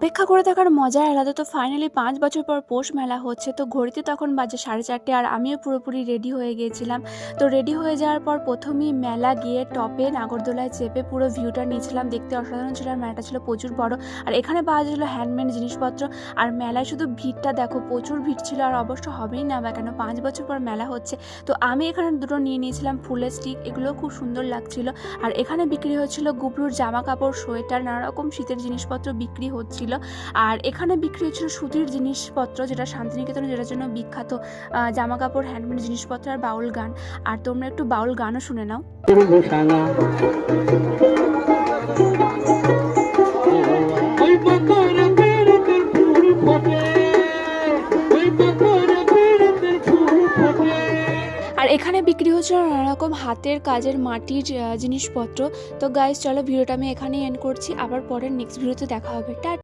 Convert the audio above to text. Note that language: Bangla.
অপেক্ষা করে থাকার মজাই আলাদা। তো ফাইনালি ৫ বছর পর পৌষ মেলা হচ্ছে। তো ঘড়িতে তখন বাজে ৪:৩০ আর আমিও পুরোপুরি রেডি হয়ে গিয়েছিলাম। তো রেডি হয়ে যাওয়ার পর প্রথমেই মেলা গিয়ে টপে নাগরদোলায় চেপে পুরো ভিউটা নিয়েছিলাম। দেখতে অসাধারণ ছিল আর মেলাটা ছিল প্রচুর বড়। আর এখানে পাওয়া যাচ্ছিল হ্যান্ডমেড জিনিসপত্র। আর মেলায় শুধু ভিড়টা দেখো, প্রচুর ভিড় ছিল। আর অবশ্য হবেই না বা কেন, ৫ বছর পর মেলা হচ্ছে। তো আমি এখানে দুটো নিয়ে নিয়েছিলাম ফুলের স্টিক, এগুলোও খুব সুন্দর লাগছিল। আর এখানে বিক্রি হচ্ছিল গুবলুর জামা কাপড়, সোয়েটার, নানা রকম শীতের জিনিসপত্র বিক্রি হচ্ছিল। আর এখানে বিক্রি হচ্ছিল সুতির জিনিসপত্র, যেটা শান্তিনিকেতনে যেটার জন্য বিখ্যাত, জামা কাপড়, হ্যান্ডমেড জিনিসপত্র আর বাউল গান। আর তোমরা একটু বাউল গানও শুনে নাও। আর এখানে বিক্রি হচ্ছিল নানা রকম হাতের কাজের মাটির জিনিসপত্র। তো গাইস, চলো ভিডিওটা আমি এখানেই এন্ড করছি। আবার পরের নেক্সট ভিডিওতে দেখা হবে।